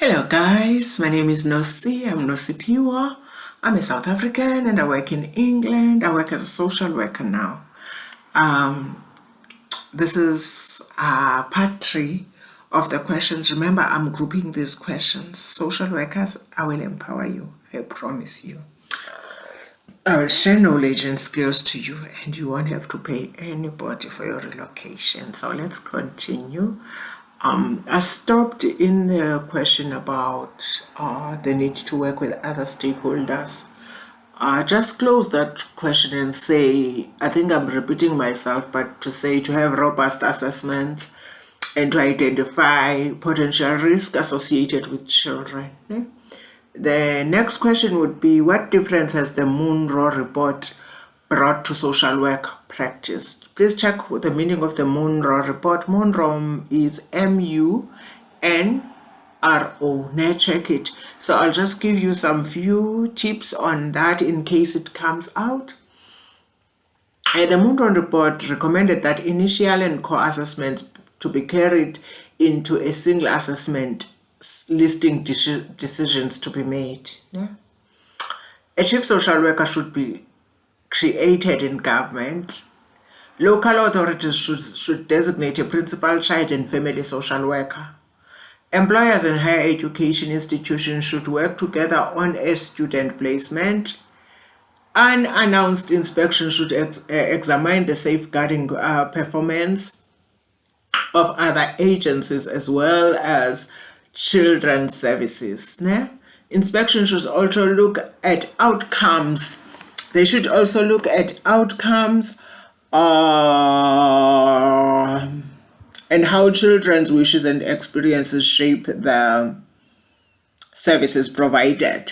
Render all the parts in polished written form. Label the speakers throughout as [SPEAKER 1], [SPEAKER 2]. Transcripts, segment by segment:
[SPEAKER 1] Hello guys, my name is Nosi. I'm Nosi Pure. I'm a South African and I work in England. I work as a social worker now. Um, this is part 3 of the questions. Remember, I'm grouping these questions. Social workers, I will empower you. I promise you. I will share knowledge and skills to you and you won't have to pay anybody for your relocation. So let's continue. I stopped in the question about the need to work with other stakeholders. Just close that question and say, I think I'm repeating myself, but to say to have robust assessments and to identify potential risk associated with children. The next question would be, what difference has the Munro report brought to social work practice? Please check the meaning of the Munro report. Munro is M-U-N-R-O. Now check it. So I'll just give you some few tips on that in case it comes out. The Munro report recommended that initial and core assessments to be carried into a single assessment listing decisions to be made. A chief social worker should be created in government. Local authorities should designate a principal child and family social worker. Employers and higher education institutions should work together on a student placement. Unannounced inspection should examine the safeguarding performance of other agencies as well as children's services. Inspection should also look at outcomes. They should also look at outcomes and how children's wishes and experiences shape the services provided.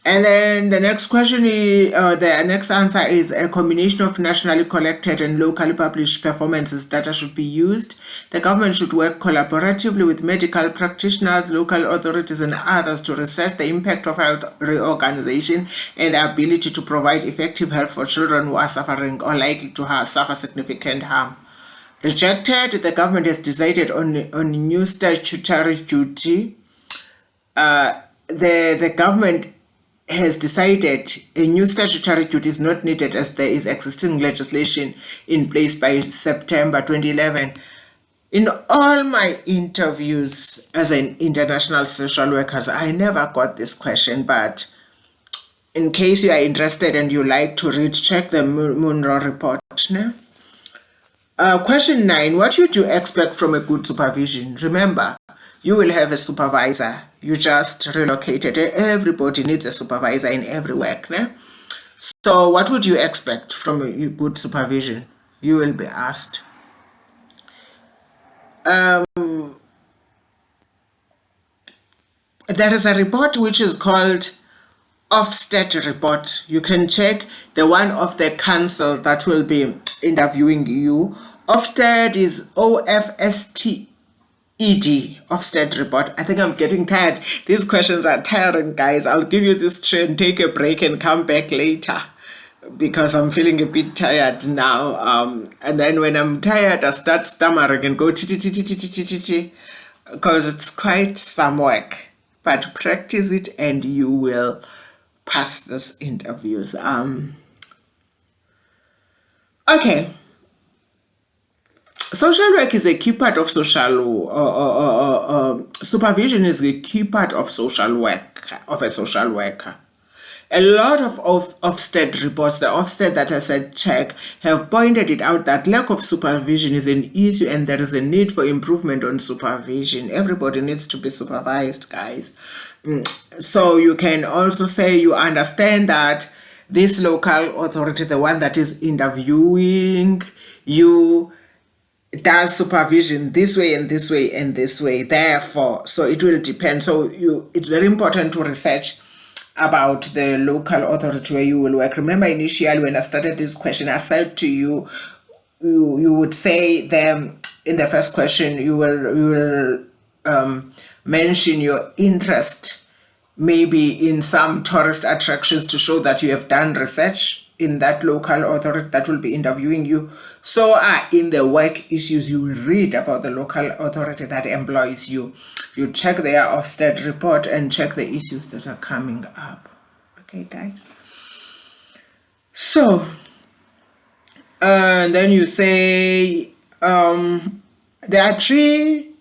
[SPEAKER 1] And then the next question is, the next answer is a combination of nationally collected and locally published performances data should be used. The government should work collaboratively with medical practitioners, local authorities, and others to research the impact of health reorganization and the ability to provide effective help for children who are suffering or likely to suffer significant harm. Rejected, the government has decided on new statutory duty. The government has decided a new statutory duty is not needed as there is existing legislation in place by September 2011. In all my interviews as an international social worker, I never got this question, but in case you are interested and you like to read, check the Munro report. Question 9, what would you expect from a good supervision? Remember, you will have a supervisor. You just relocated. Everybody needs a supervisor in every work. So what would you expect from a good supervision? You will be asked. There is a report which is called Ofsted report. You can check the one of the council that will be interviewing you. Ofsted is OFST. Ofsted report. I think I'm getting tired. These questions are tiring, guys. I'll give you this train, take a break and come back later because I'm feeling a bit tired now. And then when I'm tired, I start stammering and go because it's quite some work. But practice it and you will pass these interviews. Okay. Social work is a key part of supervision is a key part of social work, of a social worker. A lot of Ofsted reports, the Ofsted that I said check, have pointed it out that lack of supervision is an issue and there is a need for improvement on supervision. Everybody needs to be supervised, guys. So you can also say you understand that this local authority, the one that is interviewing you, does supervision this way and this way and this way. Therefore, so it will depend. So it's very important to research about the local authority where you will work. Remember, initially when I started this question, I said to you, you would say them in the first question. You will mention your interest, maybe in some tourist attractions to show that you have done research in that local authority that will be interviewing you. So in the work issues, you read about the local authority that employs you. You check their Ofsted report and check the issues that are coming up. Okay, guys. So, and then you say there are 3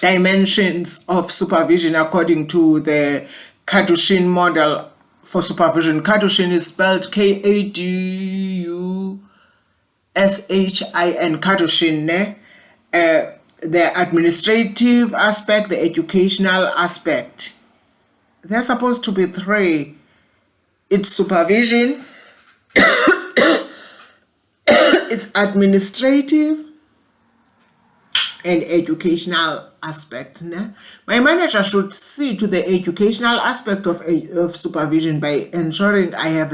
[SPEAKER 1] dimensions of supervision according to the Kadushin model for supervision. Kadushin is spelled Kadushin. Kadushin. The administrative aspect, the educational aspect. They're supposed to be 3. It's supervision, it's administrative, and educational aspect. My manager should see to the educational aspect of supervision by ensuring I have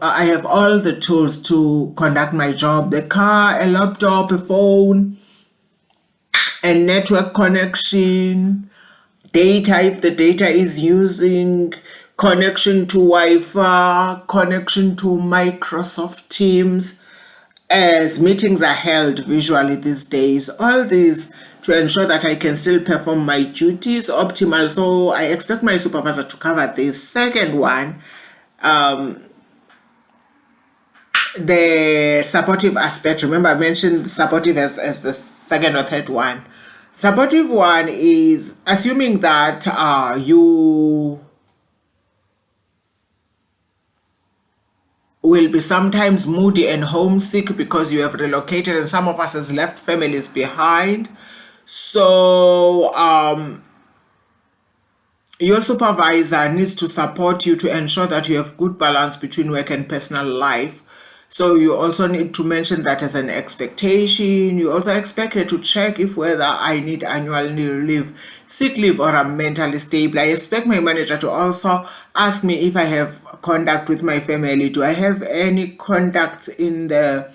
[SPEAKER 1] I have all the tools to conduct my job: the car, a laptop, a phone, a network connection, data if the data is using, connection to Wi-Fi, connection to Microsoft Teams, as meetings are held visually these days. All these to ensure that I can still perform my duties optimal. So I expect my supervisor to cover this. Second one, the supportive aspect. Remember, I mentioned supportive as the second or third one. Supportive one is assuming that you will be sometimes moody and homesick because you have relocated, and some of us has left families behind. So your supervisor needs to support you to ensure that you have good balance between work and personal life. So you also need to mention that as an expectation. You also expect her to check if whether I need annual leave, sick leave, or I'm mentally stable. I expect my manager to also ask me if I have contact with my family. Do I have any contacts in the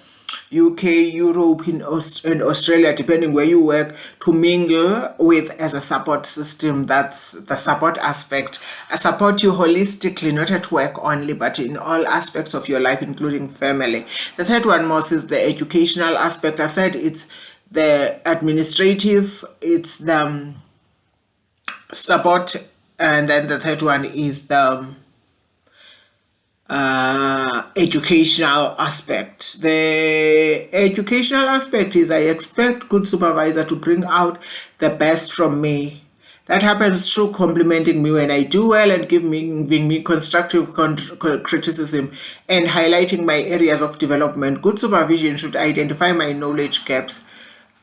[SPEAKER 1] UK, Europe, and Australia, depending where you work, to mingle with as a support system? That's the support aspect. I support you holistically, not at work only, but in all aspects of your life, including family. The third one most is the educational aspect. I said it's the administrative, it's the support, and then the third one is the educational aspect. The educational aspect is I expect good supervisor to bring out the best from me. That happens through complimenting me when I do well and giving me constructive criticism and highlighting my areas of development. Good supervision should identify my knowledge gaps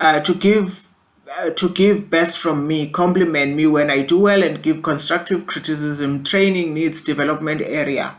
[SPEAKER 1] to give best from me, compliment me when I do well, and give constructive criticism, training needs development area.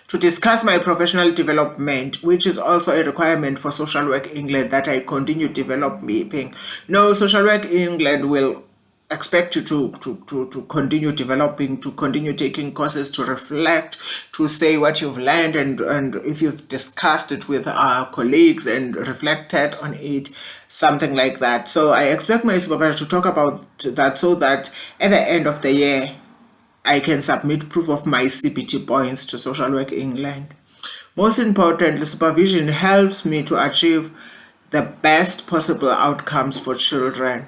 [SPEAKER 1] To discuss my professional development, which is also a requirement for Social Work England that I continue developing. No, Social Work England will expect you to continue developing, to continue taking courses, to reflect, to say what you've learned, and if you've discussed it with our colleagues and reflected on it, something like that. So I expect my supervisor to talk about that so that at the end of the year, I can submit proof of my CPT points to Social Work England. Most importantly, supervision helps me to achieve the best possible outcomes for children.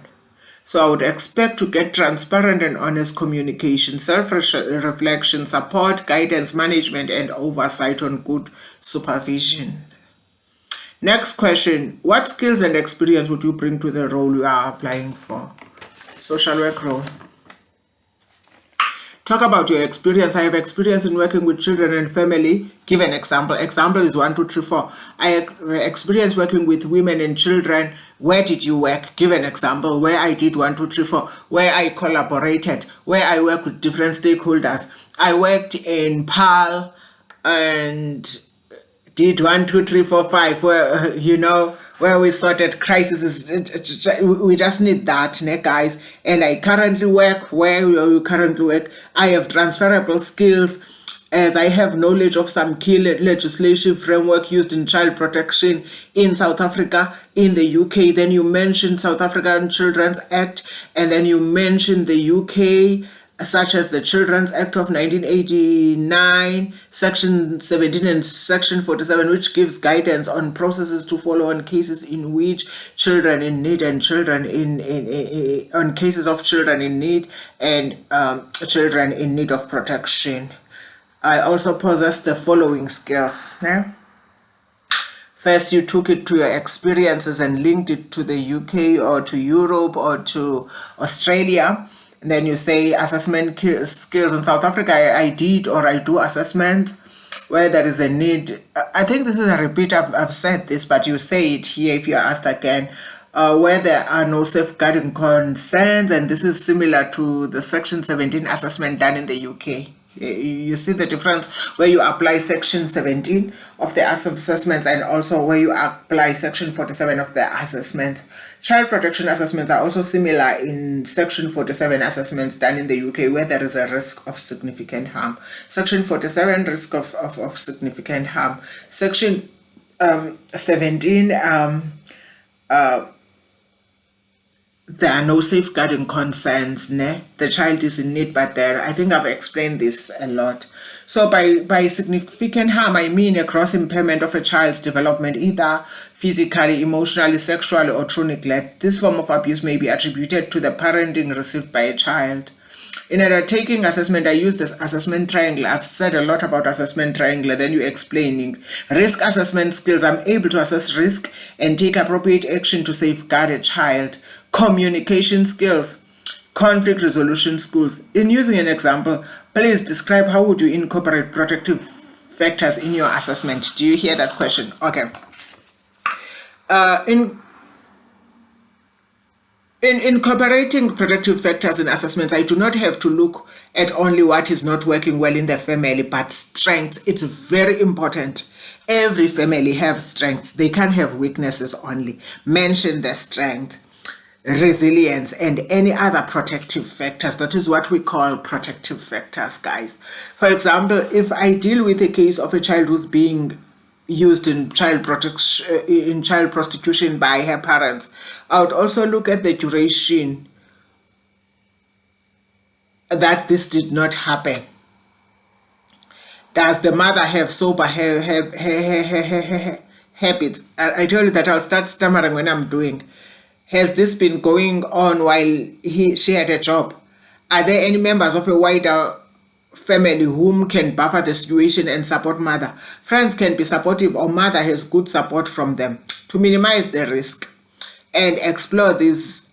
[SPEAKER 1] So I would expect to get transparent and honest communication, self-reflection, support, guidance, management, and oversight on good supervision. Next question. What skills and experience would you bring to the role you are applying for? Social work role. Talk about your experience. I have experience in working with children and family. Give an example. Example is 1, 2, 3, 4. I have experience working with women and children. Where did you work? Give an example. Where I did 1, 2, 3, 4. Where I collaborated. Where I work with different stakeholders. I worked in PAL and did 1, 2, 3, 4, 5. Where where we sorted crises. We just need that, guys. And I currently work where you currently work. I have transferable skills as I have knowledge of some key legislative framework used in child protection in South Africa, in the UK. Then you mentioned South African Children's Act, and then you mentioned the UK such as the Children's Act of 1989, Section 17 and Section 47, which gives guidance on processes to follow on cases in which children in need and children on cases of children in need and children in need of protection. I also possess the following skills. Yeah? First, you took it to your experiences and linked it to the UK or to Europe or to Australia. And then you say assessment skills in South Africa. I did or I do assessments where there is a need. I think this is a repeat. I've said this, but you say it here if you're asked again. Where there are no safeguarding concerns, and this is similar to the Section 17 assessment done in the UK. You see the difference where you apply Section 17 of the assessments and also where you apply Section 47 of the assessments. Child protection assessments are also similar in Section 47 assessments done in the UK where there is a risk of significant harm. Section 47, risk of significant harm. Section 17, there are no safeguarding concerns. The child is in need, but there, I think I've explained this a lot. So by significant harm, I mean a gross impairment of a child's development, either physically, emotionally, sexually, or through neglect. This form of abuse may be attributed to the parenting received by a child. In an undertaking assessment, I use this assessment triangle. I've said a lot about assessment triangle, then you're explaining. Risk assessment skills. I'm able to assess risk and take appropriate action to safeguard a child. Communication skills. Conflict resolution skills. In using an example, please describe how would you incorporate protective factors in your assessment. Do you hear that question? Okay. In incorporating protective factors in assessments, I do not have to look at only what is not working well in the family, but strengths. It's very important. Every family has strengths. They can't have weaknesses only. Mention the strength, resilience, and any other protective factors. That is what we call protective factors, guys. For example, if I deal with a case of a child who's being used in child prostitution by her parents, I would also look at the duration that this did not happen. Does the mother have sober habits? I told you that I'll start stammering when I'm doing. Has this been going on while she had a job? Are there any members of a wider family whom can buffer the situation and support mother? Friends can be supportive or mother has good support from them to minimize the risk, and explore these,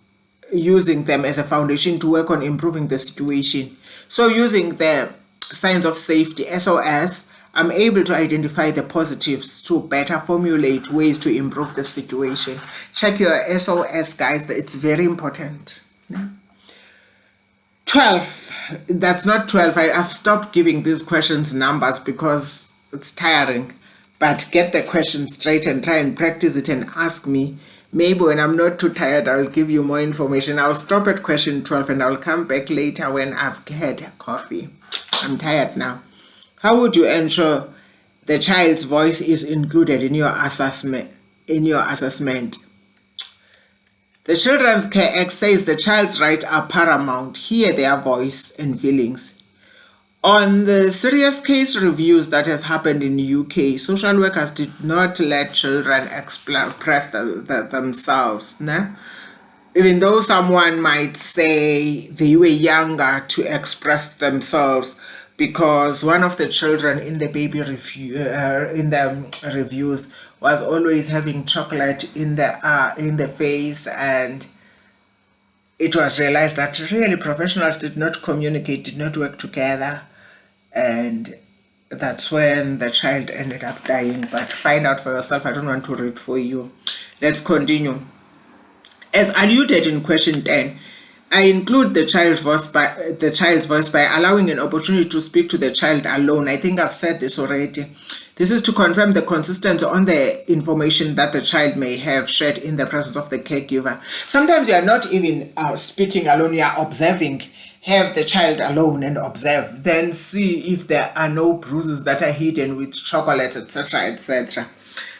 [SPEAKER 1] using them as a foundation to work on improving the situation. So using the signs of safety, SOS, I'm able to identify the positives to better formulate ways to improve the situation. Check your SOS, guys. It's very important. 12. That's not 12. I've stopped giving these questions numbers because it's tiring. But get the question straight and try and practice it and ask me. Maybe when I'm not too tired, I'll give you more information. I'll stop at question 12 and I'll come back later when I've had coffee. I'm tired now. How would you ensure the child's voice is included in your assessment? The Children's Care Act says the child's rights are paramount. Hear their voice and feelings. On the serious case reviews that has happened in the UK, social workers did not let children express themselves. Even though someone might say they were younger to express themselves, because one of the children in the reviews was always having chocolate in the face, and it was realized that really professionals did not communicate, did not work together, and that's when the child ended up dying. But find out for yourself. I don't want to read for you. Let's continue. As alluded in question 10, I include the child's voice by allowing an opportunity to speak to the child alone. I think I've said this already. This is to confirm the consistency on the information that the child may have shared in the presence of the caregiver. Sometimes you are not even speaking alone, you are observing. Have the child alone and observe. Then see if there are no bruises that are hidden with chocolate, etc., etc.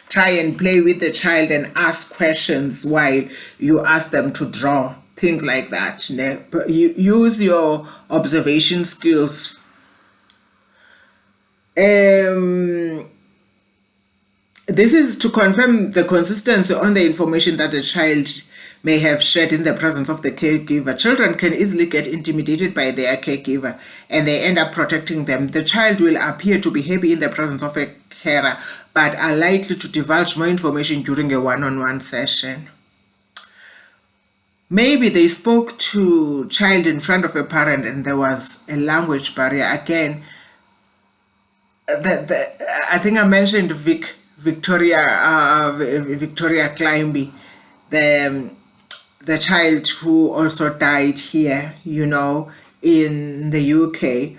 [SPEAKER 1] Try and play with the child and ask questions while you ask them to draw things like that. You use your observation skills. This is to confirm the consistency on the information that the child may have shared in the presence of the caregiver. Children can easily get intimidated by their caregiver and they end up protecting them. The child will appear to be happy in the presence of a carer, but are likely to divulge more information during a one-on-one session. Maybe they spoke to child in front of a parent and there was a language barrier. Again, I think I mentioned Victoria Climbie, the child who also died here, in the UK.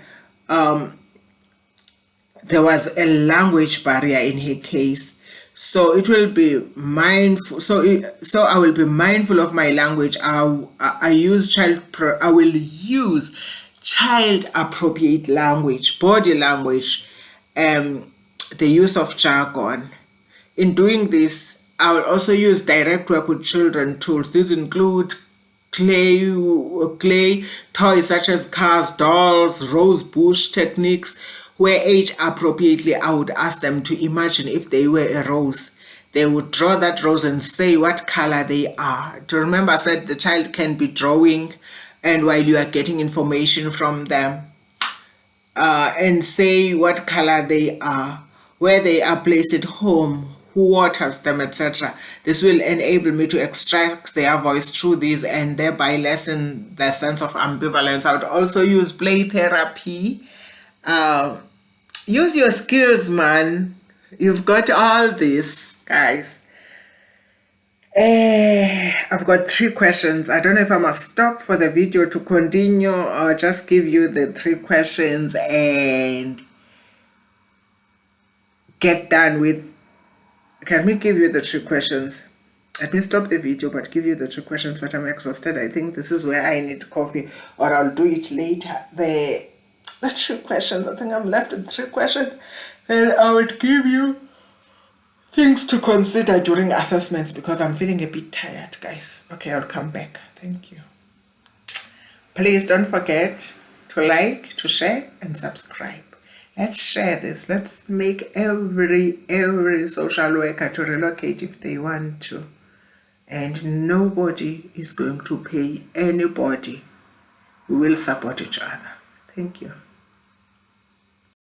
[SPEAKER 1] There was a language barrier in her case, so it will be mindful. So I will be mindful of my language. I will use child appropriate language, body language, the use of jargon. In doing this, I will also use direct work with children tools. These include clay toys such as cars, dolls, rose bush techniques. Where age appropriately, I would ask them to imagine if they were a rose. They would draw that rose and say what color they are. To remember, I said the child can be drawing, and while you are getting information from them, and say what color they are, where they are placed at home, who waters them, etc. This will enable me to extract their voice through these and thereby lessen the sense of ambivalence. I would also use play therapy. Use your skills, man. You've got all this, guys. I've got 3 questions. I don't know if I must stop for the video to continue or just give you the 3 questions and get done with. Can we give you the 3 questions? Let me stop the video but give you the 3 questions, but I'm exhausted. I think this is where I need coffee, or I'll do it later. The 3 questions. I think I'm left with 3 questions, and I would give you things to consider during assessments because I'm feeling a bit tired, guys. Okay, I'll come back. Thank you. Please don't forget to like, to share, and subscribe. Let's share this. Let's make every social worker to relocate if they want to. And nobody is going to pay anybody. We will support each other. Thank you.